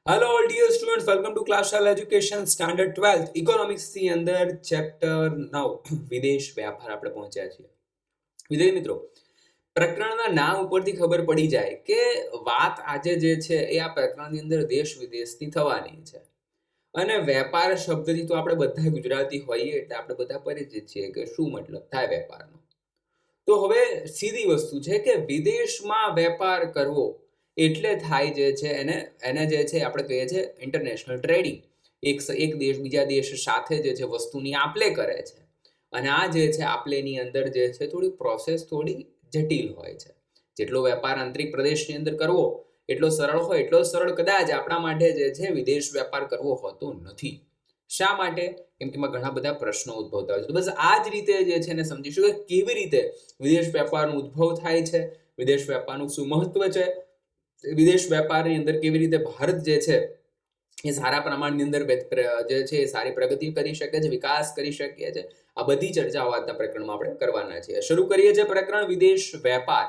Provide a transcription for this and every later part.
Hello all dear students, welcome to class Shala education standard 12th economics ની અંદર chapter 9 વિદેશ વ્યાપાર આપણે પહોંચ્યા છીએ. વિદ્યાર્થી મિત્રો, પ્રકરણના નામ ઉપરથી ખબર પડી જાય કે વાત આજે જે છે એ આ પ્રકરણની અંદર દેશ વિદેશની થવાની છે. અને વેપાર શબ્દથી તો આપણે બધા ગુજરાતી હોઈએ એટલે આપણે બધા પરિચિત છીએ કે શું મતલબ થાય વેપારનો. તો હવે સીધી વસ્તુ છે કે વિદેશમાં વેપાર કરવો એટલે થાય જે છે એને જે છે આપણે કહીએ છીએ ઇન્ટરનેશનલ ટ્રેડિંગ. એક દેશ બીજા દેશ સાથે જે છે વસ્તુની આપ-લે કરે છે. અને આ જે છે આપ-લેની અંદર જે છે થોડી પ્રોસેસ થોડી જટિલ હોય છે. જેટલો વેપાર આંતરિક પ્રદેશની અંદર કરવો એટલો સરળ હોય એટલો સરળ કદાચ આપણા માટે જે છે વિદેશ વેપાર કરવો હોતો નથી. શા માટે? કેમ કે એમાં ઘણા બધા પ્રશ્નો ઉદ્ભવતા હોય છે. તો બસ આ જ રીતે જે છે એને સમજીશું કે કેવી રીતે વિદેશ વેપારનો ઉદ્ભવ થાય છે, વિદેશ વેપારનું શું મહત્વ છે, વિદેશ વેપારની અંદર કેવી રીતે ભારત જે છે એ સારા પ્રમાણની અંદર જે છે એ સારી પ્રગતિ કરી શકે છે, વિકાસ કરી શકીએ છે. આ બધી ચર્ચાઓ આજના પ્રકરણમાં આપણે કરવાના છીએ. શરૂ કરીએ છીએ પ્રકરણ વિદેશ વેપાર.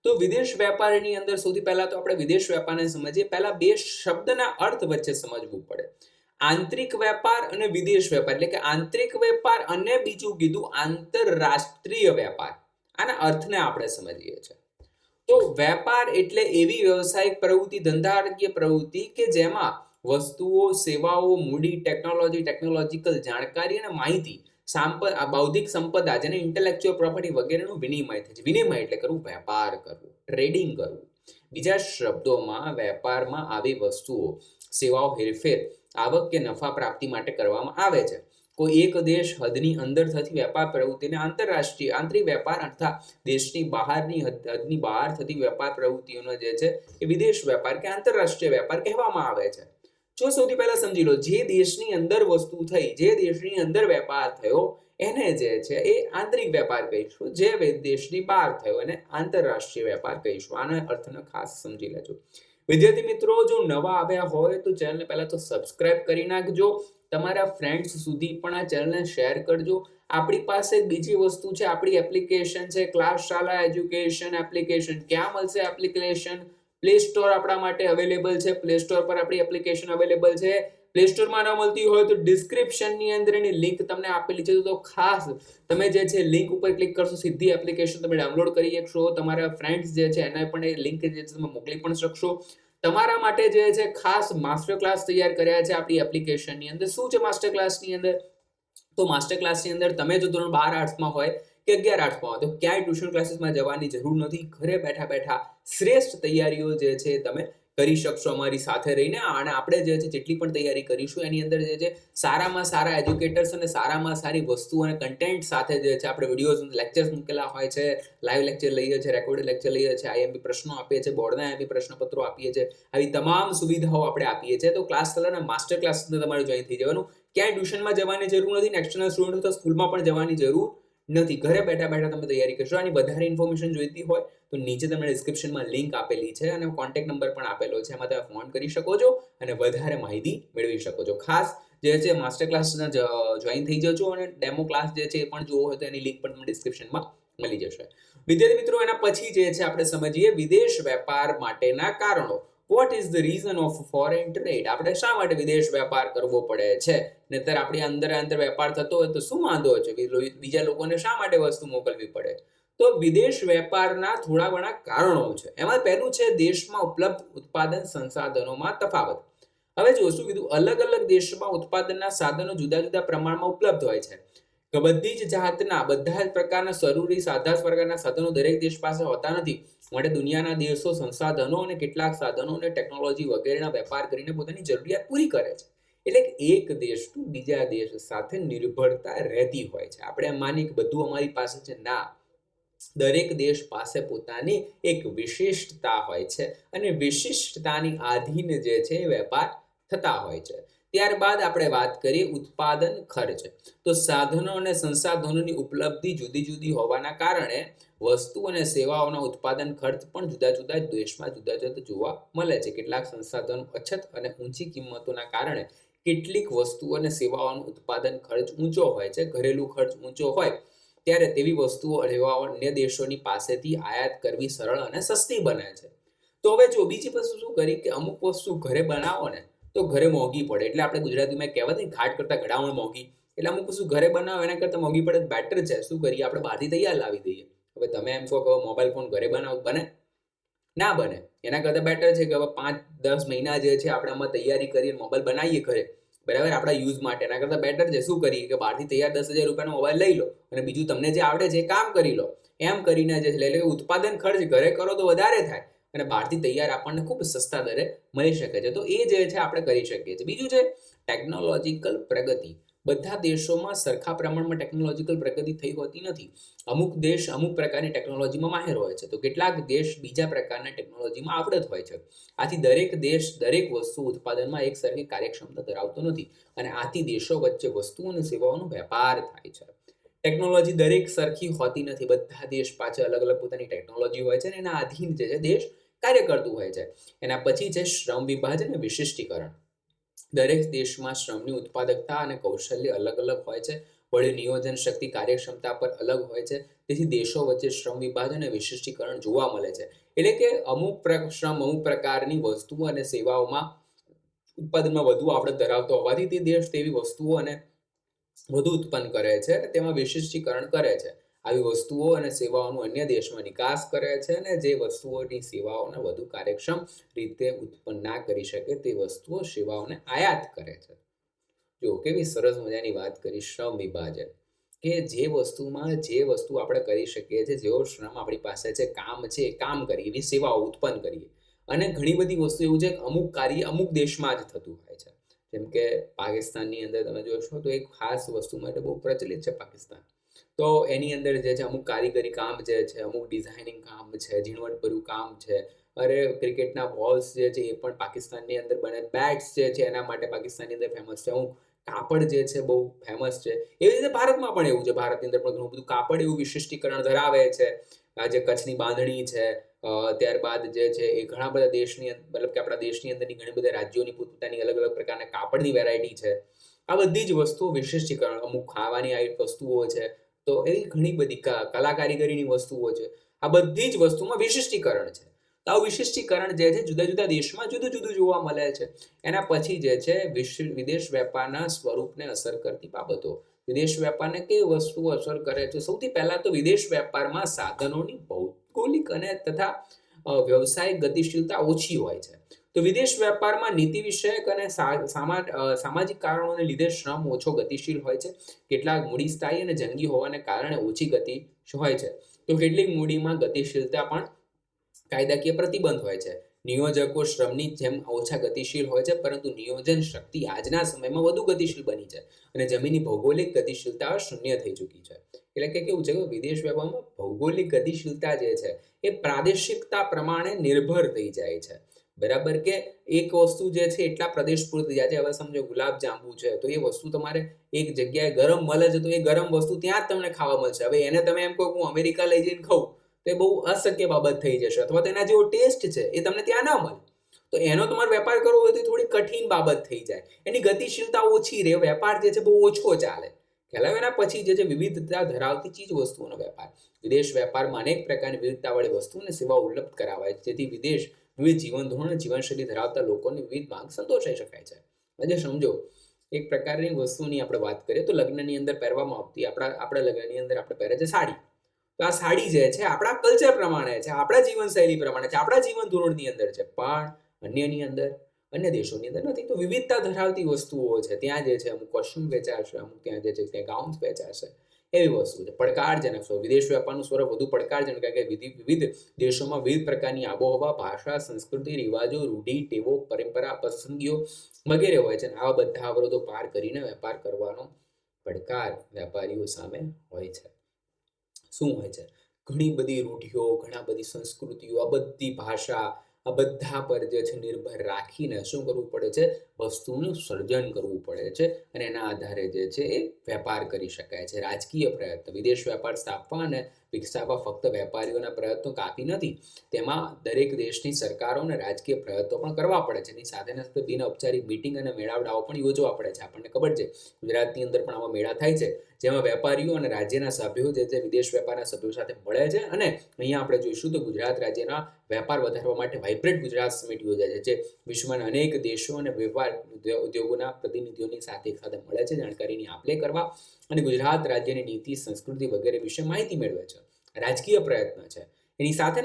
તો વિદેશ વેપારની અંદર સૌથી પહેલા તો આપણે વિદેશ વેપારને સમજીએ. પહેલા બે શબ્દના અર્થ વચ્ચે સમજવું પડે. આંતરિક વેપાર અને વિદેશ વેપાર, એટલે કે આંતરિક વેપાર અને બીજું કીધું આંતરરાષ્ટ્રીય વેપાર. આના અર્થને આપણે સમજીએ છીએ. તો વેપાર એટલે એવી વ્યવસાયિક પ્રવૃત્તિ, ધંધાકીય પ્રવૃત્તિ કે જેમાં વસ્તુઓ, સેવાઓ, મૂડી, ટેકનોલોજીકલ જાણકારી અને માહિતી, બૌદ્ધિક સંપદા જેને ઇન્ટેલેક્ચ્યુઅલ પ્રોપર્ટી વગેરેનું વિનિમય થાય છે. વિનિમય એટલે કરવું, વેપાર કરવું, ટ્રેડિંગ કરવું. બીજા શબ્દોમાં વેપારમાં આવી વસ્તુઓ, સેવાઓ, હેરફેર, આવક કે નફા પ્રાપ્તિ માટે કરવામાં આવે છે. કોઈ એક દેશ હદની અંદર થતી વેપાર પ્રવૃત્તિને આંતરરાષ્ટ્રીય આંતરિક વેપાર અર્થાત દેશની બહારની હદની બહાર થતી વેપાર પ્રવૃત્તિઓનો જે છે એ વિદેશ વેપાર કે આંતરરાષ્ટ્રીય વેપાર કહેવામાં આવે છે. જો સૌથી પહેલા સમજી લો, જે દેશની અંદર વસ્તુ થઈ, જે દેશની અંદર વેપાર થયો એને જે છે એ આંતરિક વેપાર કહીશું. જે દેશની બહાર થયો એને આંતરરાષ્ટ્રીય વેપાર કહીશું. આના અર્થને ખાસ સમજી લેજો. વિદ્યાર્થી મિત્રો, જો નવા આવ્યા હોય તો ચેનલને પહેલા તો સબસ્ક્રાઇબ કરી નાખજો. તમારા ફ્રેન્ડ્સ સુધી પણ આ ચેનલને શેર કરજો. આપણી પાસે બીજી વસ્તુ છે, આપણી એપ્લિકેશન છે ક્લાસ શાલા એજ્યુકેશન એપ્લિકેશન. ક્યાં મળશે એપ્લિકેશન? પ્લે સ્ટોર આપણા માટે અવેલેબલ છે. પ્લે સ્ટોર પર આપણી એપ્લિકેશન અવેલેબલ છે. પ્લે સ્ટોરમાં ન મળતી હોય તો ડિસ્ક્રિપ્શનની અંદર એની લિંક તમને આપેલી છે. તો ખાસ તમે જે છે લિંક ઉપર ક્લિક કરશો, સીધી એપ્લિકેશન તમે ડાઉનલોડ કરી શકશો. તમારા ફ્રેન્ડ્સ જે છે એને પણ એ લિંક જે છે તમે મોકલી પણ શકશો. તમારા માટે જે છે ખાસ માસ્ટર ક્લાસ તૈયાર કર્યા છે આપણી એપ્લિકેશનની અંદર. શું છે માસ્ટર ક્લાસની અંદર? તો માસ્ટર ક્લાસની અંદર તમે જો ધોરણ 12 આર્ટ્સમાં હોય કે 11 આર્ટ્સમાં હોય તો ક્યાંય ટ્યુશન ક્લાસીસમાં જવાની જરૂર નથી. ઘરે બેઠા બેઠા શ્રેષ્ઠ તૈયારીઓ જે છે તમે કરી શકશો અમારી સાથે રહીને. અને આપણે જે છે જેટલી પણ તૈયારી કરીશું એની અંદર જે છે સારામાં સારા એજ્યુકેટર્સ અને સારામાં સારી વસ્તુ અને કન્ટેન્ટ સાથે જે છે આપણે વિડીયોઝ, લેક્ચર્સ મૂકેલા હોય છે. લાઈવ લેક્ચર લઈએ છીએ, રેકોર્ડેડ લેક્ચર લઈએ છીએ, આઈએમપી પ્રશ્નો આપીએ છીએ, બોર્ડના આઈએમપી પ્રશ્નપત્રો આપીએ છીએ. આવી તમામ સુવિધાઓ આપણે આપીએ છીએ. તો ક્લાસ શાલાના માસ્ટર ક્લાસની તમારે જોઈન થઈ જવાનું. ક્યાંય ટ્યુશનમાં જવાની જરૂર નથી. એક્સટર્નલ સ્ટુડન્ટ તો સ્કૂલમાં પણ જવાની જરૂર નથી. ઘરે બેઠા બેઠા તમે તૈયારી કરશો. આની વધારે ઇન્ફોર્મેશન જોઈતી હોય તો નીચે તમને ડિસ્ક્રિપ્શનમાં લિંક આપેલી છે અને કોન્ટેક્ટ નંબર પણ આપેલો છે. એમાં તમે ફોન કરી શકો છો અને વધારે માહિતી મેળવી શકો છો. ખાસ જે છે માસ્ટર ક્લાસના જોઈન થઈ જજો અને ડેમો ક્લાસ જે છે એ પણ જોવો હોય તો એની લિંક પણ તમને ડિસ્ક્રિપ્શનમાં મળી જશે. વિદ્યાર્થી મિત્રો, એના પછી જે છે આપણે સમજીએ વિદેશ વેપાર માટેના કારણો. What is the reason of foreign trade? આપણે શા માટે વિદેશ વેપાર કરવો પડે છે? નહીતર આપણી અંદર વેપાર થતો હોય તો શું વાંધો છે? બીજા લોકોને શા માટે વસ્તુ મોકલવી પડે? તો વિદેશ વેપારના થોડા ઘણા કારણો છે. એમાં પહેલું છે દેશમાં ઉપલબ્ધ ઉત્પાદન સંસાધનોમાં તફાવત. હવે જો શું કીધું, અલગ અલગ દેશમાં ઉત્પાદનના સાધનો જુદા જુદા પ્રમાણમાં ઉપલબ્ધ હોય છે. બધી જ જાતના, બધા જ પ્રકારના જરૂરી પ્રકારના સાધનો દરેક દેશ પાસે હોતા નથી. માટે દુનિયાના દેશો સંસાધનો અને કેટલાક સાધનો અને ટેકનોલોજી વગેરેના વેપાર કરીને પોતાની જરૂરિયાત પૂરી કરે છે. એટલે એક દેશનું બીજા દેશ સાથે નિર્ભરતા રહેતી હોય છે. આપણે માની કે બધું અમારી પાસે છે, ના. દરેક દેશ પાસે પોતાની એક વિશિષ્ટતા હોય છે અને વિશિષ્ટતાની આધીન જે છે વેપાર થતા હોય છે. ત્યારબાદ આપણે વાત કરીએ ઉત્પાદન ખર્ચ. તો સાધનો અને સંસાધનોની ઉપલબ્ધિ જુદી જુદી હોવાના કારણે વસ્તુ અને સેવાઓના ઉત્પાદન ખર્ચ પણ જુદા જુદા દેશમાં જુદા જુદા જોવા મળે છે. કેટલાક સંસાધનો અછત અને ઊંચી કિંમતોના કારણે કેટલીક વસ્તુઓ અને સેવાઓનો ઉત્પાદન ખર્ચ ઊંચો હોય છે. ઘરેલું ખર્ચ ઊંચો હોય ત્યારે તેવી વસ્તુઓ અન્ય દેશોની પાસેથી આયાત કરવી સરળ અને સસ્તી બને છે. તો હવે જો બીજી વસ્તુ શું કરી કે અમુક વસ્તુ ઘરે બનાવો ને તો ઘરે મોંઘી પડે. એટલે આપણે ગુજરાતીમાં કહેવત ને, ઘાટ કરતાં ઘડામણ મોંઘી. એટલે અમુક વસ્તુ ઘરે બનાવો એના કરતાં મોંઘી પડે બેટર છે. શું કરીએ, આપણે બહારથી તૈયાર લાવી દઈએ. હવે તમે એમ કહો કે મોબાઈલ ફોન ઘરે બનાવો, બને? ના બને. એના કરતાં બેટર છે કે હવે 5-10 મહિના જે છે આપણે આમાં તૈયારી કરીને મોબાઈલ બનાવીએ ઘરે, બરાબર, આપણા યુઝ માટે. એના કરતાં બેટર છે શું કરીએ કે બહારથી તૈયાર 10,000 રૂપિયાનો મોબાઈલ લઈ લો અને બીજું તમને જે આવડે છે એ કામ કરી લો. એમ કરીને જે એટલે કે ઉત્પાદન ખર્ચ ઘરે કરો તો વધારે થાય અને બહારથી તૈયાર આપણને ખૂબ સસ્તા દરે મળી શકે છે. તો એ જે છે આપણે કરી શકીએ છીએ. બીજું છે ટેકનોલોજીકલ પ્રગતિ. બધા દેશોમાં સરખા પ્રમાણમાં ટેકનોલોજીકલ પ્રગતિ થઈ હોતી નથી. અમુક દેશ અમુક પ્રકારની ટેકનોલોજીમાં માહિર હોય છે, તો કેટલાક દેશ બીજા પ્રકારના ટેકનોલોજીમાં આવડત હોય છે. આથી દરેક દેશ દરેક વસ્તુ ઉત્પાદનમાં એક સરખી કાર્યક્ષમતા ધરાવતો નથી અને આથી દેશો વચ્ચે વસ્તુ અને સેવાઓનો વેપાર થાય છે. ટેકનોલોજી દરેક સરખી હોતી નથી. બધા દેશ પાછળ અલગ અલગ પોતાની ટેકનોલોજી હોય છે અને એના આધીન જે છે દેશ કાર્ય કરતું હોય છે. એના પછી છે શ્રમ વિભાજન અને વિશિષ્ટીકરણ. દરેક દેશમાં શ્રમની ઉત્પાદકતા અને કૌશલ્ય અલગ અલગ હોય છે. વળી નિયોજન શક્તિ કાર્યક્ષમતા પર અલગ હોય છે. તેથી દેશો વચ્ચે શ્રમ વિભાજન અને વિશિષ્ટીકરણ જોવા મળે છે. એટલે કે અમુક શ્રમ અમુક પ્રકારની વસ્તુઓ અને સેવાઓમાં ઉત્પાદનમાં વધુ આવડત ધરાવતો હોવાથી તે દેશ તેવી વસ્તુઓ અને વધુ ઉત્પન્ન કરે છે અને તેમાં વિશિષ્ટીકરણ કરે છે. આવી વસ્તુઓ અને સેવાઓનો અન્ય દેશમાં નિકાસ કરે છે અને જે વસ્તુઓની સેવાઓને વધુ કાર્યક્ષમ રીતે ઉત્પન્ન ના કરી શકે તે વસ્તુઓ સેવાઓને આયાત કરે છે. જો કેવી સરસ મજાની વાત કરી શ્રમ વિભાજન, કે જે વસ્તુમાં જે વસ્તુ આપણે કરી શકીએ છીએ, જેવો શ્રમ આપણી પાસે છે, કામ છે, કામ કરીએ, એવી સેવાઓ ઉત્પન્ન કરીએ. અને ઘણી બધી વસ્તુ એવું છે કે અમુક કાર્ય અમુક દેશમાં જ થતું હોય છે. જેમ કે પાકિસ્તાનની અંદર તમે જોશો તો એક ખાસ વસ્તુ માટે બહુ પ્રચલિત છે પાકિસ્તાન. તો એની અંદર જે છે અમુક કારીગરી કામ જે છે, અમુક ડિઝાઇનિંગ કામ છે, ઝીણવટભર્યું કામ છે. અરે ક્રિકેટના બોલ્સ જે છે એ પણ પાકિસ્તાનની અંદર બને. બેટ્સ જે છે એના માટે પાકિસ્તાનની અંદર ફેમસ છે. અમુક કાપડ જે છે બહુ ફેમસ છે. એવી રીતે ભારતમાં પણ એવું છે. ભારતની અંદર પણ ઘણું બધું કાપડ એવું વિશિષ્ટીકરણ ધરાવે છે. આ જે કચ્છની બાંધણી છે, ત્યારબાદ જે છે એ ઘણા બધા દેશની મતલબ કે આપણા દેશની અંદરની ઘણી બધા રાજ્યોની પોતપોતાની અલગ અલગ પ્રકારના કાપડની વેરાયટી છે. આ બધી જ વસ્તુઓ વિશિષ્ટીકરણ. અમુક ખાવાની આવી વસ્તુઓ છે, તો એવી ઘણી બધી કલા કારીગરીની વસ્તુઓ છે. આ બધી જ વસ્તુમાં વિશિષ્ટીકરણ છે. તો આ વિશિષ્ટીકરણ જે છે જુદા જુદા દેશમાં જુદું જુદું જોવા મળે છે. એના પછી જે છે વિદેશ વેપારના સ્વરૂપને અસર કરતી બાબતો. વિદેશ વેપારને કેવી વસ્તુઓ અસર કરે છે? સૌથી પહેલા તો વિદેશ વેપારમાં સાધનોની ભૌગોલિક અને તથા વ્યવસાયિક ગતિશીલતા ઓછી હોય છે. તો વિદેશ વેપારમાં નીતિ વિષયક અને સામાજિક કારણોને લીધે શ્રમ ઓછો ગતિશીલ હોય છે. કેટલાક મૂડી સ્થાયી અને જંગી હોવાને કારણે ઓછી ગતિ હોય છે. તો કેટલીક મૂડીમાં ગતિશીલતા પણ કાયદાકીય પ્રતિબંધ હોય છે. નિયોજકો શ્રમની જેમ ઓછા ગતિશીલ હોય છે, પરંતુ નિયોજન શક્તિ આજના સમયમાં વધુ ગતિશીલ બની છે અને જમીનની ભૌગોલિક ગતિશીલતા શૂન્ય થઈ ચૂકી છે. એટલે કે કેવું છે કે વિદેશ વેપારમાં ભૌગોલિક ગતિશીલતા જે છે એ પ્રાદેશિકતા પ્રમાણે નિર્ભર થઈ જાય છે. બરાબર, કે એક વસ્તુ જે છે એટલા પ્રદેશ પૂરતી જાય છે. હવે સમજો ગુલાબ જાંબુ છે, તો એ વસ્તુ તમારે એક જગ્યાએ ગરમ મળે છે, તો એ ગરમ વસ્તુ ત્યાં જ તમને ખાવા મળશે. હવે એને તમે એમ કહો કે હું અમેરિકા લઈ જઈને ખાઉં, તો એ બહુ અશક્ય બાબત થઈ જશે. અથવા તો એના જેવો ટેસ્ટ છે એ તમને ત્યાં ના મળે. તો એનો તમારે વેપાર કરવો હોય તો થોડી કઠિન બાબત થઈ જાય. એની ગતિશીલતા ઓછી રહે, વેપાર જે છે બહુ ઓછો ચાલે. ખ્યાલ એના પછી જે છે વિવિધતા ધરાવતી ચીજ વસ્તુઓનો વેપાર. વિદેશ વેપારમાં અનેક પ્રકારની વિવિધતાવાળી વસ્તુ અને સેવાઓ ઉપલબ્ધ કરાવાય છે, જેથી વિવિધ જીવન ધોરણ અને જીવનશૈલી ધરાવતા લોકોની વિવિધ માંગ સંતોષાઈ શકાય છે. આજે સમજો એક પ્રકારની વસ્તુની આપણે વાત કરીએ તો લગ્નની અંદર પહેરવામાં આવતી આપણા લગ્નની અંદર આપણે પહેરે છે સાડી. તો આ સાડી જે છે આપણા કલ્ચર પ્રમાણે છે, આપણા જીવનશૈલી પ્રમાણે છે, આપણા જીવન ધોરણની અંદર છે, પણ અન્યની અંદર અન્ય દેશોની અંદર નથી. તો વિવિધતા ધરાવતી વસ્તુઓ છે. ત્યાં જે છે અમુક કોસ્ચ્યુમ વેચાશે, અમુક ત્યાં જે છે ત્યાં ગાઉન્સ વેચાશે, એવી વસ્તુ છે. પડકારજનક સ્વરૂપ. વિદેશ વેપારનું સ્વરૂપ વધુ પડકારજનક, કારણ કે વિવિધ દેશોમાં વિવિધ પ્રકારની આબોહવા, ભાષા, સંસ્કૃતિ, રિવાજો, રૂઢિ, ટેવો, પરંપરા, પસંદગીઓ વગેરે હોય છે. આવા બધા અવરોધો પાર કરીને વેપાર કરવાનો પડકાર વેપારીઓ સામે હોય છે. શું હોય છે? ઘણી બધી રૂઢિઓ, ઘણા બધી સંસ્કૃતિઓ, આ બધી ભાષા, આ બધા પર જે છે નિર્ભર રાખીને શું કરવું પડે છે? વસ્તુનું સર્જન કરવું પડે છે અને એના આધારે જે છે એ વેપાર કરી શકાય છે. રાજકીય પ્રયત્ન. વિદેશ વેપાર સ્થાપવા અને વિકસાવવા ફક્ત વેપારીઓના પ્રયત્નો કાફી નથી. તેમાં દરેક દેશની સરકારો અને રાજકીય પ્રયત્નો પણ કરવા પડે છે. એની સાથે સાથે બિન ઔપચારિક મીટિંગ અને મેળાવડાઓ પણ યોજવા પડે છે. આપણને ખબર છે ગુજરાતની અંદર પણ આવા મેળા થાય છે, જેમાં વેપારીઓ અને રાજ્યના સભ્યો જે છે વિદેશ વેપારના સભ્યો સાથે મળે છે. અને અહીંયા આપણે જોઈશું તો ગુજરાત રાજ્યના વેપાર વધારવા માટે વાઇબ્રન્ટ ગુજરાત સમિટ યોજાય છે, જે વિશ્વના અનેક દેશો અને વેપાર ઉદ્યોગોના પ્રતિનિધિઓની સાથે એકસાથે મળે છે જાણકારીની આપ લે કરવા અને ગુજરાત રાજ્યની નીતિ સંસ્કૃતિ વગેરે વિશે માહિતી મેળવે છે. રાજકીય પ્રયત્ન છે. એની સાથે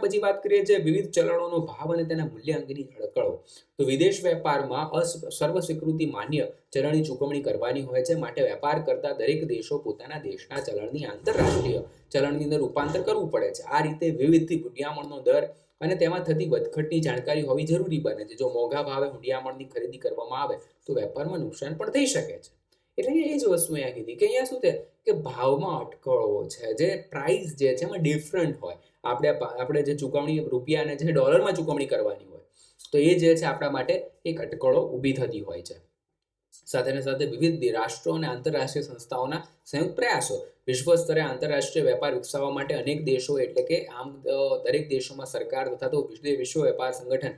પછી વાત કરીએ છીએ વિવિધ ચલણોનો ભાવ અને તેના મૂલ્ય અંગેની અડકળો. તો વિદેશ વેપારમાં સર્વ સ્વીકૃતિ માન્ય ચલણની ચૂકવણી કરવાની હોય છે. માટે વેપાર કરતા દરેક દેશો પોતાના દેશના ચલણની આંતરરાષ્ટ્રીય ચલણની અંદર રૂપાંતર કરવું પડે છે. આ રીતે વિવિધ હુંડિયામણનો દર અને તેમાં થતી વધઘટની જાણકારી હોવી જરૂરી બને છે. જો મોંઘા ભાવે હુંડિયામણની ખરીદી કરવામાં આવે તો વેપારમાં નુકસાન પણ થઈ શકે છે. એટલે એ જ વસ્તુ અહીંયા કીધી કે અહીંયા શું છે કે ભાવમાં અટકળો છે, જે પ્રાઇસ જે છે એમાં ડિફરન્ટ હોય. આપણે જે ચૂકવણી રૂપિયા અને જે ડોલરમાં ચૂકવણી કરવાની હોય તો એ જે છે આપણા માટે એક અટકળો ઊભી થતી હોય છે. સાથે વિવિધ રાષ્ટ્રો અને આંતરરાષ્ટ્રીય સંસ્થાઓના સંયુક્ત પ્રયાસો. વિશ્વ સ્તરે આંતરરાષ્ટ્રીય વેપાર વિકસાવવા માટે અનેક દેશો એટલે કે આમ દરેક દેશોમાં સરકાર તથા તો વિશ્વ વેપાર સંગઠન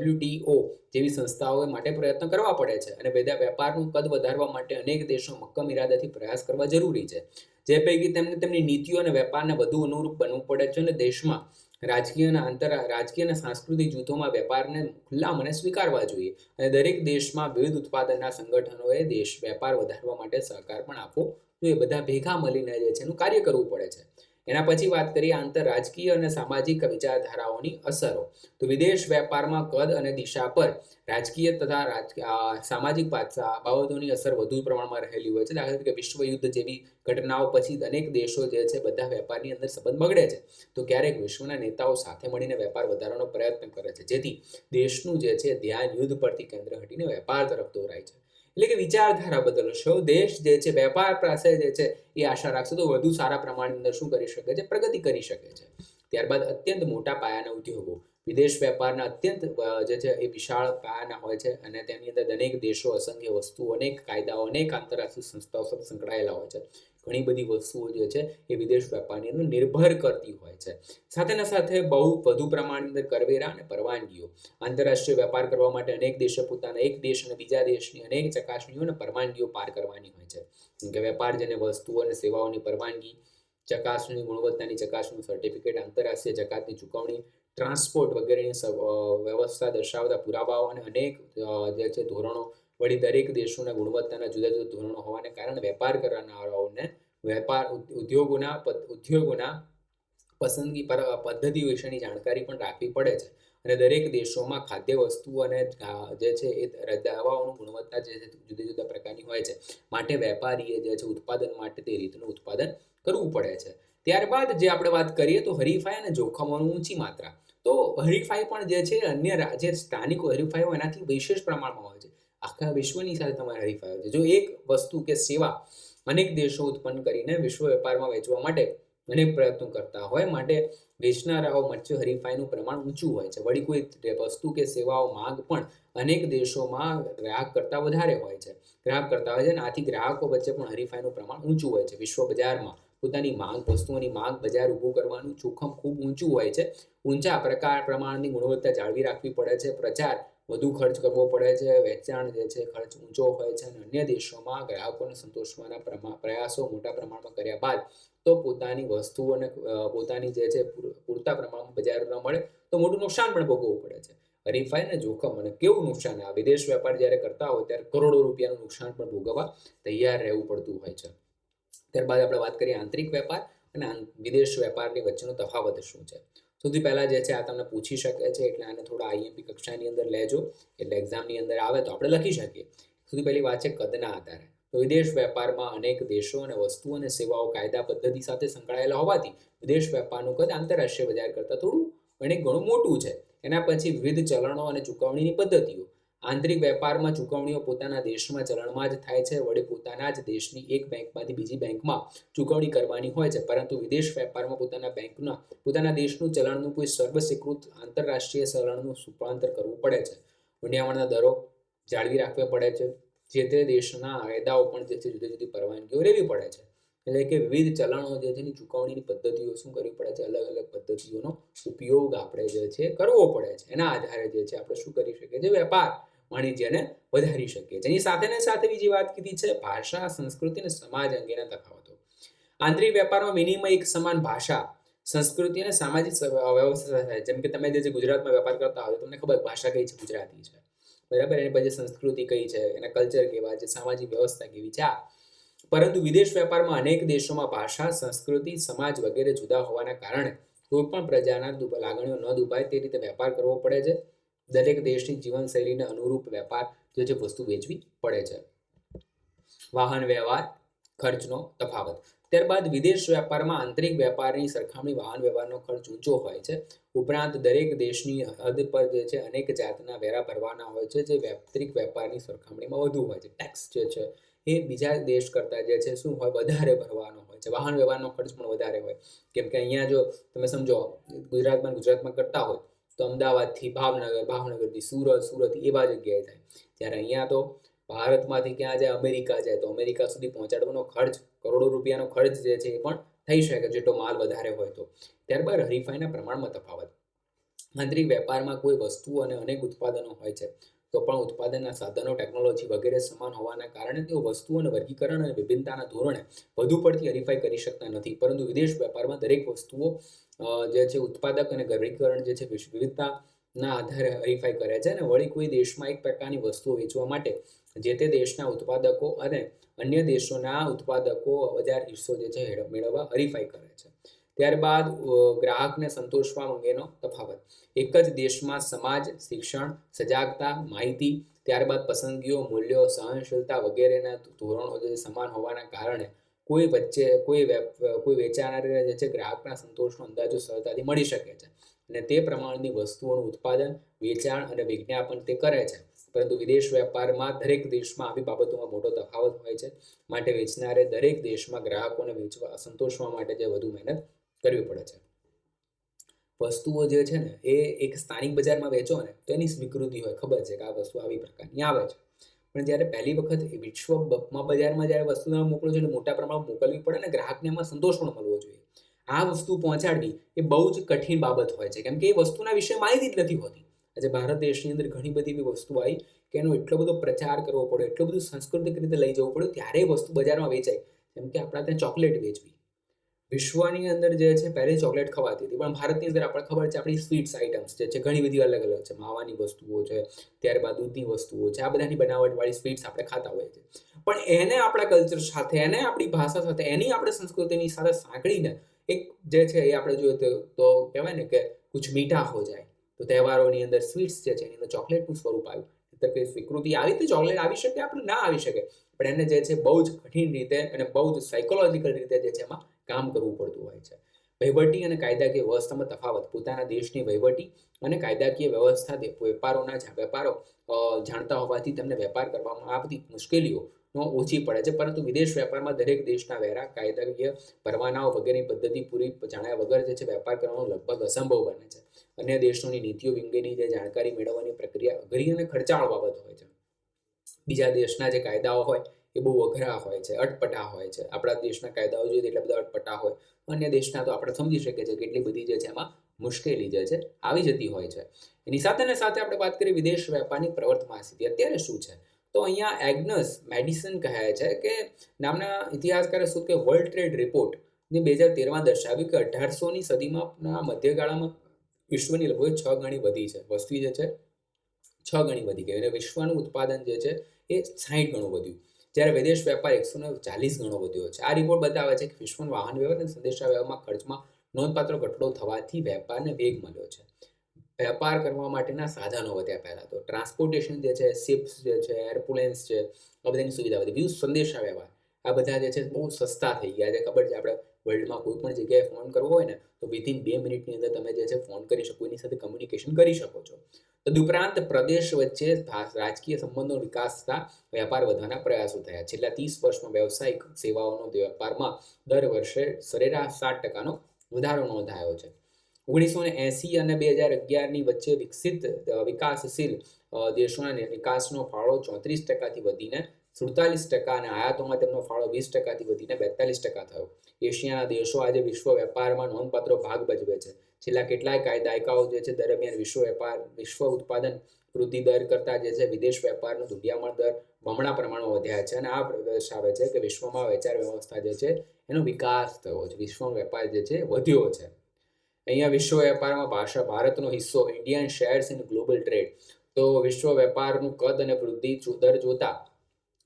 WTO જેવી સંસ્થાઓ માટે પ્રયત્ન કરવા પડે છે અને વેપારનું કદ વધારવા માટે અનેક દેશો મક્કમ ઇરાદાથી પ્રયાસ કરવા જરૂરી છે. જે પૈકી તેમને તેમની નીતિઓ અને વેપારને વધુ અનુરૂપ બનવું પડે છે અને દેશમાં રાજકીય અને સાંસ્કૃતિક જૂથોમાં વેપારને ખુલ્લા મને સ્વીકારવા જોઈએ અને દરેક દેશમાં વિવિધ ઉત્પાદનના સંગઠનોએ વેપાર વધારવા માટે સહકાર પણ આપવો જોઈએ. બધા ભેગા મળીને જે છે એનું કાર્ય કરવું પડે છે. એના પછી વાત કરીએ આંતરરાજકીય અને સામાજિક વિચારધારાઓની અસરો. તો વિદેશ વેપારમાં કદ અને દિશા પર રાજકીય તથા સામાજિક બાબતોની અસર વધુ પ્રમાણમાં રહેલી હોય છે. દાખલા તરીકે વિશ્વ યુદ્ધ જેવી ઘટનાઓ પછી અનેક દેશો જે છે બધા વેપારની અંદર સંબંધ બગડે છે. તો ક્યારેક વિશ્વના નેતાઓ સાથે મળીને વેપાર વધારવાનો પ્રયત્ન કરે છે, જેથી દેશનું જે છે ધ્યાન યુદ્ધ પરથી કેન્દ્ર હટીને વેપાર તરફ દોરાય છે. એટલે કે વિચારધારા બદલશો, દેશ જે છે વેપાર પાસે જે છે એ આશા રાખશે તો વધુ સારા પ્રમાણની અંદર શું કરી શકે છે, પ્રગતિ કરી શકે છે. ત્યારબાદ અત્યંત મોટા પાયાના ઉદ્યોગો. વિદેશ વેપારના અત્યંત જે છે એ વિશાળ પાયાના હોય છે અને તેની અંદર અનેક દેશો, અસંખ્ય વસ્તુઓ, અનેક કાયદાઓ, અનેક આંતરરાષ્ટ્રીય સંસ્થાઓ સાથે સંકળાયેલા હોય છે. ઘણી બધી વસ્તુઓ જે છે એ વિદેશ વેપારની અંદર નિર્ભર કરતી હોય છે. સાથે વધુ પ્રમાણની અંદર કરવેરા અને પરવાનગીઓ. આંતરરાષ્ટ્રીય વેપાર કરવા માટે અનેક દેશો પોતાના એક દેશ અને બીજા દેશની અનેક ચકાસણીઓ અને પરવાનગીઓ પાર કરવાની હોય છે. જેમ કે વેપાર જેને વસ્તુઓ અને સેવાઓની પરવાનગી, ચકાસણી, ગુણવત્તાની ચકાસણી સર્ટિફિકેટ, આંતરરાષ્ટ્રીય જકાતની ચૂકવણી, ટ્રાન્સપોર્ટ વગેરેની વ્યવસ્થા દર્શાવતા પુરાવાઓ અને અનેક જે છે ધોરણો. વળી દરેક દેશોના ગુણવત્તાના જુદા જુદા ધોરણો હોવાને કારણે વેપાર કરનારાઓને ઉદ્યોગોના પસંદગી પદ્ધતિ વિશેની જાણકારી પણ રાખવી પડે છે અને દરેક દેશોમાં ખાદ્ય વસ્તુઓ અને જે છે એ દવાઓની ગુણવત્તા જે છે જુદા જુદા પ્રકારની હોય છે. માટે વેપારીએ જે છે ઉત્પાદન માટે તે રીતનું ઉત્પાદન કરવું પડે છે. ત્યારબાદ જે આપણે વાત કરીએ તો હરીફાઈ અને જોખમોની ઊંચી માત્રા. તો હરીફાઈ પણ જે છે અન્ય જે સ્થાનિક હરીફાઈઓ એનાથી વિશેષ પ્રમાણમાં હોય છે. આખા વિશ્વની સાથે તમારે હરીફાઈ હોય છે. જો એક વસ્તુ કે સેવા અનેક દેશો ઉત્પન્ન કરીને વિશ્વ વેપારમાં વેચવા માટે અનેક પ્રયત્નો કરતા હોય, માટે વેચનારાઓ વચ્ચે હરીફાઈનું પ્રમાણ ઊંચું હોય છે. વળી કોઈ વસ્તુ કે સેવાઓ માંગ પણ અનેક દેશોમાં ગ્રાહક કરતાં વધારે હોય છે અને આથી ગ્રાહકો વચ્ચે પણ હરીફાઈનું પ્રમાણ ઊંચું હોય છે. વિશ્વ બજારમાં પોતાની વસ્તુઓની માંગ બજાર ઊભું કરવાનું જોખમ ખૂબ ઊંચું હોય છે. ઊંચા પ્રમાણની ગુણવત્તા જાળવી રાખવી પડે છે. પ્રચાર વધુ ખર્ચ કરવો પડે છે. વેચાણ જે છે ખર્ચ ઊંચો હોય છે અને અન્ય દેશોમાં ગ્રાહકોને સંતોષવાના પ્રયાસો મોટા પ્રમાણમાં કર્યા બાદ તો પોતાની વસ્તુઓને પોતાની જે છે પૂરતા પ્રમાણમાં બજાર ન મળે તો મોટું નુકસાન પણ ભોગવવું પડે છે. હરીફાઈ અને જોખમ અને કેવું નુકસાન આવે. વિદેશ વેપાર જ્યારે કરતા હોય ત્યારે કરોડો રૂપિયાનું નુકસાન પણ ભોગવવા તૈયાર રહેવું પડતું હોય છે. ત્યારબાદ આપણે વાત કરીએ આંતરિક વેપાર અને વિદેશ વેપારની વચ્ચેનો તફાવત શું છે. સૌથી પહેલા જે છે આ તમને પૂછી શકે છે, એટલે આને થોડા IMP કક્ષાની અંદર લેજો, એટલે એક્ઝામની અંદર આવે તો આપણે લખી શકીએ. સૌથી પહેલી વાત છે કદના આધારે. તો વિદેશ વેપારમાં અનેક દેશો અને વસ્તુઓ અને સેવાઓ કાયદા પદ્ધતિ સાથે સંકળાયેલા હોવાથી વિદેશ વેપારનું કદ આંતરરાષ્ટ્રીય બજાર કરતાં થોડું ઘણું મોટું છે. એના પછી વિવિધ ચલણો અને ચૂકવણીની પદ્ધતિઓ. આંતરિક વેપારમાં ચૂકવણીઓ પોતાના દેશમાં ચલણમાં જ થાય છે. વળી પોતાના જ દેશની એક બેંકમાંથી બીજી બેંકમાં ચૂકવણી કરવાની હોય છે. પરંતુ વિદેશ વેપારમાં પોતાના દેશનું ચલણનું કોઈ સર્વસ્વીકૃત આંતરરાષ્ટ્રીય ચલણનું રૂપાંતર કરવું પડે છે. હુંડિયામણના દરો જાળવી રાખવા પડે છે. જે તે દેશના કાયદાઓ પણ જે છે જુદી જુદી પરવાનગીઓ લેવી પડે છે. એટલે કે વિવિધ ચલણો જે છે એની ચૂકવણીની પદ્ધતિઓ શું કરવી પડે છે, અલગ અલગ પદ્ધતિઓનો ઉપયોગ આપણે જે છે કરવો પડે છે. એના આધારે જે છે આપણે શું કરી શકીએ છીએ, વેપાર વાણિજ્યને વધારી શકીએ છીએ. એની સાથે બીજી વાત કીધી છે ભાષા, સંસ્કૃતિ અને સમાજ અંગેના તફાવતો. આંતરિક વેપારમાં વિનિમય એક સમાન ભાષા, સંસ્કૃતિ અને સામાજિક વ્યવસ્થા થાય. જેમ કે તમે જે ગુજરાતમાં વેપાર કરતા હોય તમને ખબર ભાષા કઈ છે, ગુજરાતી છે. બરાબર, એની પછી સંસ્કૃતિ કઈ છે, એના કલ્ચર કેવા છે, સામાજિક વ્યવસ્થા કેવી છે, પરંતુ વિદેશ વેપારમાં અનેક દેશોમાં ભાષા, સંસ્કૃતિ, સમાજ વગેરે જુદા હોવાના કારણે કોઈ પણ પ્રજાના લાગણીઓ ન દુભાય તે રીતે વેપાર કરવો પડે છે. દરેક દેશની જીવનશૈલીને અનુરૂપ વેપાર જે છે વસ્તુ વેચવી પડે છે. વાહન વ્યવહાર ખર્ચનો તફાવત. ત્યારબાદ વિદેશ વેપારમાં આંતરિક વેપારની સરખામણી વાહન વ્યવહારનો ખર્ચ ઊંચો હોય છે. ઉપરાંત દરેક દેશની હદ પર જે છે અનેક જાતના વેરા ભરવાના હોય છે, જે આંતરિક વેપારની સરખામણીમાં વધુ હોય છે. ટેક્સ જે છે એ બીજા દેશ કરતાં જે છે શું હોય, વધારે ભરવાનો હોય છે. વાહન વ્યવહારનો ખર્ચ પણ વધારે હોય, કેમ કે અહીંયા જો તમે સમજો ગુજરાતમાં કરતા હોય તો અમદાવાદથી ભાવનગર, ભાવનગરથી સુરત, સુરત એવા જગ્યાએ થાય. જ્યારે અહીંયા તો ભારતમાંથી ક્યાં જાય, અમેરિકા જાય, તો અમેરિકા સુધી પહોંચાડવાનો ખર્ચ, કરોડો રૂપિયાનો ખર્ચ જે છે એ પણ થઈ શકે જેટલો માલ વધારે હોય તો. ત્યારબાદ હરીફાઈના પ્રમાણમાં તફાવત. આંતરિક વેપારમાં કોઈ વસ્તુ અને અનેક ઉત્પાદનો હોય છે, તો પણ ઉત્પાદનના સાધનો, ટેકનોલોજી વગેરે સમાન હોવાના કારણે તેઓ વસ્તુઓના વર્ગીકરણ અને વિભિન્નતાના ધોરણે વધુ પડતી હરીફાઈ કરી શકતા નથી. પરંતુ વિદેશ વેપારમાં દરેક વસ્તુઓ જે છે ઉત્પાદક અને વર્ગીકરણ જે છે વિવિધતાના આધારે હરીફાઈ કરે છે, અને વળી કોઈ દેશમાં એક પ્રકારની વસ્તુઓ વેચવા માટે જે તે દેશના ઉત્પાદકો અને અન્ય દેશોના ઉત્પાદકો બજાર હિસ્સો જે છે મેળવવા હરીફાઈ કરે છે. ત્યારબાદ ગ્રાહકને સંતોષવા અંગેનો તફાવત. એક જ દેશમાં સમાજ, શિક્ષણ, સજાગતા, માહિતી, ત્યારબાદ પસંદગીઓ, મૂલ્યો, સહનશીલતા વગેરેના ધોરણો જે સમાન હોવાના કારણે કોઈ વેચાનારને જે છે ગ્રાહકના સંતોષનો અંદાજો સરળતાથી મળી શકે છે, અને તે પ્રમાણની વસ્તુઓનું ઉત્પાદન, વેચાણ અને વિજ્ઞાપન તે કરે છે. પરંતુ વિદેશ વેપારમાં દરેક દેશમાં આવી બાબતોમાં મોટો તફાવત હોય છે. માટે વેચનારે દરેક દેશમાં ગ્રાહકોને સંતોષવા માટે જે વધુ મહેનત કરવી પડે છે. વસ્તુઓ જે છે ને એ એક સ્થાનિક બજારમાં વેચો ને તો એની સ્વીકૃતિ હોય, ખબર છે કે આ વસ્તુ આવી પ્રકારની આવે છે. પણ જ્યારે પહેલી વખત વિશ્વમાં બજારમાં જ્યારે વસ્તુ તમે મોકલો છો એટલે મોટા પ્રમાણમાં મોકલવી પડે, ને ગ્રાહકને એમાં સંતોષ પણ મળવો જોઈએ. આ વસ્તુ પહોંચાડવી એ બહુ જ કઠિન બાબત હોય છે, કેમ કે એ વસ્તુના વિશે માહિતી જ નથી હોતી. આજે ભારત દેશની અંદર ઘણી બધી એવી વસ્તુ આવી કે એનો એટલો બધો પ્રચાર કરવો પડ્યો, એટલું બધું સાંસ્કૃતિક રીતે લઈ જવું પડ્યું, ત્યારે વસ્તુ બજારમાં વેચાય. જેમ કે આપણા ત્યાં ચોકલેટ વેચવી, વિશ્વની અંદર જે છે પહેલી ચોકલેટ ખવાતી હતી, પણ ભારતની અંદર આપણને ખબર છે આપણી સ્વીટ્સ આઇટમ્સ જે છે ઘણી બધી અલગ અલગ છે. માવાની વસ્તુઓ છે, ત્યારબાદ દૂધની વસ્તુઓ છે, આ બધાની બનાવટવાળી સ્વીટ્સ આપણે ખાતા હોઈએ છીએ. પણ એને આપણા કલ્ચર સાથે, એને આપણી ભાષા સાથે, એની આપણે સંસ્કૃતિની સાથે સાંકળીને એક જે છે એ આપણે જોઈએ તો કહેવાય ને કે કુછ મીઠા હો જાય. તો તહેવારોની અંદર સ્વીટ્સ જે છે એની અંદર ચોકલેટનું સ્વરૂપ આવ્યું. એટલે કે સ્વીકૃતિ આવી તો ચોકલેટ આવી શકે, આપણે ના આવી શકે, પણ એને જે છે બહુ જ કઠિન રીતે અને બહુ જ સાયકોલોજીકલ રીતે જે છે એમાં કામ કરવું પડતું હોય છે. વહીવટી અને કાયદાકીય વ્યવસ્થામાં તફાવત. પોતાના દેશની વહીવટી અને કાયદાકીય વ્યવસ્થા વેપારો જાણતા હોવાથી તેમને વેપાર કરવામાં આવતી મુશ્કેલીઓ ઓછી પડે છે. પરંતુ વિદેશ વેપારમાં દરેક દેશના વેરા, કાયદાકીય પરવાનાઓ વગેરેની પદ્ધતિ પૂરી જાણ્યા વગર જે છે વેપાર કરવાનો લગભગ અસંભવ બને છે. અન્ય દેશોની નીતિઓ અંગેની જે જાણકારી મેળવવાની પ્રક્રિયા અઘરી અને ખર્ચાળ બાબત હોય છે. બીજા દેશના જે કાયદાઓ હોય એ બહુ અઘરા હોય છે, અટપટા હોય છે. આપણા દેશના કાયદાઓ જોઈએ એટલા બધા અટપટા હોય, અન્ય દેશના તો આપણે સમજી શકીએ છીએ કે કેટલી બધી જે છે એમાં મુશ્કેલી જે છે આવી જતી હોય છે. એની સાથે આપણે વાત કરીએ વિદેશ વેપારની પ્રવર્તમાન સ્થિતિ. અત્યારે શું છે, તો અહીંયા એગ્નસ મેડિસન કહે છે કે નામના ઇતિહાસકારે શું કે વર્લ્ડ ટ્રેડ રિપોર્ટ ને 2013માં દર્શાવ્યું કે 1800ની સદીમાં મધ્યગાળામાં વિશ્વની લગભગ 6 ગણી વધી છે. વસ્તી જે છે 6 ગણી વધી ગઈ, અને વિશ્વનું ઉત્પાદન જે છે એ 60 ગણું વધ્યું, જ્યારે વિદેશ વેપાર 140 ગણો વધ્યો છે. આ રિપોર્ટ બતાવે છે કે વિશ્વના વાહન વ્યવહાર અને સંદેશાવ્યવહારમાં ખર્ચમાં નોંધપાત્ર ઘટાડો થવાથી વેપારને વેગ મળ્યો છે. વેપાર કરવા માટેના સાધનો વધ્યા. પહેલા તો ટ્રાન્સપોર્ટેશન જે છે, શિપ્સ જે છે, એરપ્લેન્સ છે, આ બધાની સુવિધા વધી. બીજું સંદેશા વ્યવહાર, આ બધા જે છે બહુ સસ્તા થઈ ગયા છે. ખબર છે આપણે વર્લ્ડમાં કોઈ પણ જગ્યાએ ફોન કરવો હોય ને તો વિધિન 2 મિનિટની અંદર તમે જે છે ફોન કરી શકો, એની સાથે કમ્યુનિકેશન કરી શકો છો. તદુપરાંત પ્રદેશ વચ્ચે રાજકીય સંબંધો વિકાસ થતા વેપાર વધવાના પ્રયાસો થયા. છેલ્લા 30 વર્ષમાં વ્યવસાયિક સેવાઓનો વેપારમાં દર વર્ષે સરેરાશ 7%નો વધારો નોંધાયો છે. 1980 અને 2011ની વચ્ચે વિકાસશીલ દેશોના નિકાસનો ફાળો 34%થી વધીને 47% અને આયાતોમાં તેમનો ફાળો 20%થી વધીને 42% થયો. એશિયાના દેશો આજે વિશ્વ વેપારમાં નોંધપાત્ર ભાગ ભજવે છે. છેલ્લા કેટલાય દાયકાઓ જે છે દરમિયાન વિશ્વ ઉત્પાદન વૃદ્ધિ દર કરતાં જે છે વિદેશ વેપારનો દુનિયામાં દર બમણા પ્રમાણમાં વધ્યા છે, અને આ દર્શાવે છે કે વિશ્વમાં વેચાણ વ્યવસ્થા જે છે એનો વિકાસ થયો છે, વિશ્વનો વેપાર જે છે વધ્યો છે. અહીંયા વિશ્વ વેપારમાં ભારતનો હિસ્સો, Indian shares in global trade, તો વિશ્વ વેપારનું કદ અને વૃદ્ધિ દર જોતા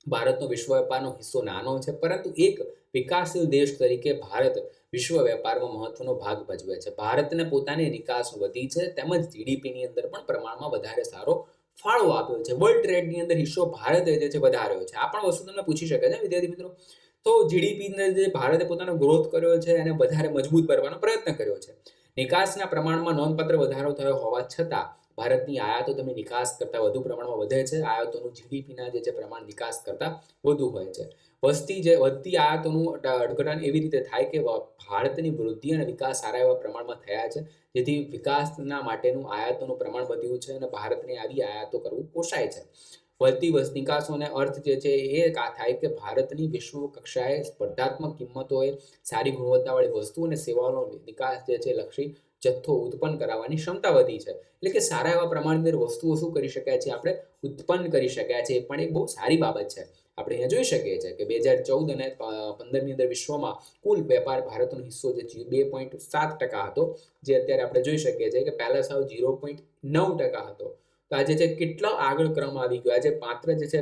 ભારતનો વિશ્વ વેપારનો હિસ્સો નાનો છે, પરંતુ એક વિકાસશીલ દેશ તરીકે ભારત વિશ્વ વેપારમાં મહત્વનો ભાગ ભજવે છે. ભારતને પોતાની નિકાસ વધી છે, તેમજ જીડીપીની અંદર પણ પ્રમાણમાં વધારે સારો ફાળો આપ્યો છે. વર્લ્ડ ટ્રેડની અંદર હિસ્સો ભારતે જે છે વધાર્યો છે. આ પણ વસ્તુ તમને પૂછી શકે છે વિદ્યાર્થી મિત્રો. તો જીડીપીને જે ભારતે પોતાનો ગ્રોથ કર્યો છે એને વધારે મજબૂત કરવાનો પ્રયત્ન કર્યો છે. નિકાસના પ્રમાણમાં નોંધપાત્ર વધારો થયો હોવા છતાં ભારતની આયાતો તેમની નિકાસ કરતાં વધુ પ્રમાણમાં વધે છે. આયાતોનું જીડીપીના જે છે પ્રમાણ નિકાસ કરતાં વધુ હોય છે. વધતી આયાતોનું અર્થઘટન એવી રીતે થાય કે ભારતની વૃદ્ધિ અને વિકાસ સારા એવા પ્રમાણમાં થયા છે, જેથી વિકાસના માટેનું આયાતોનું પ્રમાણ વધ્યું છે અને ભારતને આવી આયાતો કરવું પોસાય છે. વધતી નિકાસોને અર્થ જે છે એ થાય કે ભારતની વિશ્વ કક્ષાએ સ્પર્ધાત્મક કિંમતોએ સારી ગુણવત્તાવાળી વસ્તુ અને સેવાઓનો નિકાસ જે છે લક્ષી જથ્થો ઉત્પન્ન કરાવવાની ક્ષમતા વધી છે. એટલે કે સારા એવા પ્રમાણની અંદર વસ્તુઓ શું કરી શક્યા છે, આપણે ઉત્પન્ન કરી શક્યા છે. એ પણ એક બહુ સારી બાબત છે. આપણે અહીંયા જોઈ શકીએ છીએ કે 2014 અને 15ની અંદર વિશ્વમાં કુલ વેપાર ભારતનો હિસ્સો જે 2.7% હતો, જે અત્યારે આપણે જોઈ શકીએ છીએ કે પહેલા સાવ 0.9% હતો. તો આજે છે કેટલો આગળ ક્રમ આવી ગયો. આજે માત્ર જે છે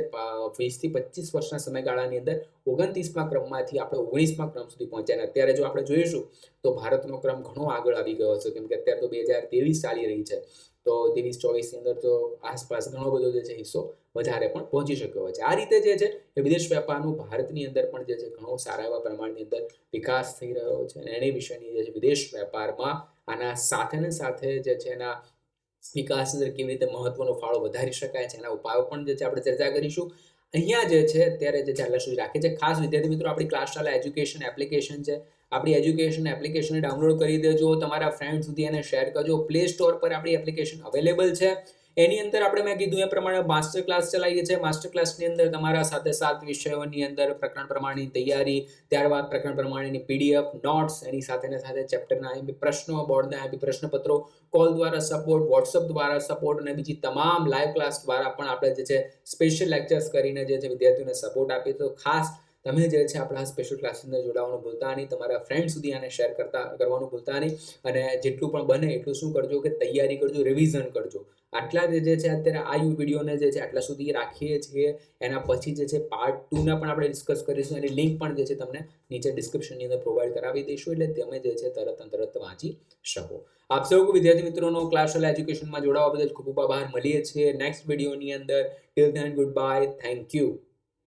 20 થી 25 વર્ષના સમયગાળાની અંદર 29મા ક્રમમાંથી આપણે 19મા ક્રમ સુધી પહોંચ્યા. અને અત્યારે જો આપણે જોઈશું તો ભારતનો ક્રમ ઘણો આગળ આવી ગયો છે, કેમ કે અત્યારે તો 2023 ચાલી રહી છે. તો 23-24ની અંદર તો આસપાસ ઘણો બધો જે છે હિસ્સો વધારે પણ પહોંચી શક્યો છે. આ રીતે જે છે એ વિદેશ વેપારનું ભારતની અંદર પણ જે છે ઘણો સારા એવા પ્રમાણની અંદર વિકાસ થઈ રહ્યો છે. અને એની વિશેની જે છે વિદેશ વેપારમાં આના સાથે ને સાથે જે છે એના વિકાસની અંદર કેવી રીતે મહત્વનો ફાળો વધારી શકાય છે, એના ઉપાયો પણ જે છે આપણે ચર્ચા કરીશું. અહીંયા જે છે અત્યારે જે છે આટલા સુધી રાખીએ છીએ. ખાસ વિદ્યાર્થી મિત્રો, આપણી ક્લાસશાલા એજ્યુકેશન એપ્લિકેશન છે. આપણી એજ્યુકેશન એપ્લિકેશનને ડાઉનલોડ કરી દેજો, તમારા ફ્રેન્ડ સુધી એને શેર કરજો. પ્લે સ્ટોર પર આપણી એપ્લિકેશન અવેલેબલ છે. એની અંદર આપણે મેં કીધું એ પ્રમાણે માસ્ટર ક્લાસ ચલાવીએ છીએ. માસ્ટર ક્લાસની અંદર તમારા સાથે 7 વિષયોની અંદર પ્રકરણ પ્રમાણેની તૈયારી, ત્યારબાદ પ્રકરણ પ્રમાણેની પીડીએફ નોટ્સ, એની સાથે ચેપ્ટરના પ્રશ્નો, બોર્ડના પ્રશ્નપત્રો, કોલ દ્વારા સપોર્ટ, વોટ્સઅપ દ્વારા સપોર્ટ અને બીજી તમામ લાઈવ ક્લાસ દ્વારા પણ આપણે જે છે સ્પેશિયલ લેક્ચર્સ કરીને જે છે વિદ્યાર્થીઓને સપોર્ટ આપીએ. તો ખાસ તમે જે છે આપણા સ્પેશિયલ ક્લાસની અંદર જોડાવાનું ભૂલતા નહીં. તમારા ફ્રેન્ડ સુધી આને શેર કરવાનું ભૂલતા નહીં. અને જેટલું પણ બને એટલું શું કરજો કે તૈયારી કરજો, રિવિઝન કરજો. આટલા જે છે અત્યારે આ વિડીયોને જે છે આટલા સુધી રાખીએ છીએ. એના પછી જે છે પાર્ટ 2ના પણ આપણે ડિસ્કસ કરીશું. એની લિંક પણ જે છે તમને નીચે ડિસ્ક્રિપ્શનની અંદર પ્રોવાઈડ કરાવી દઈશું, એટલે તમે જે છે તરત વાંચી શકો. આપ સૌ વિદ્યાર્થી મિત્રોનો ક્લાસશાલા એજ્યુકેશનમાં જોડાવા બદલ ખૂબ ખૂબ આભાર. મળીએ છીએ નેક્સ્ટ વિડીયોની અંદર. Till then good bye. Thank you.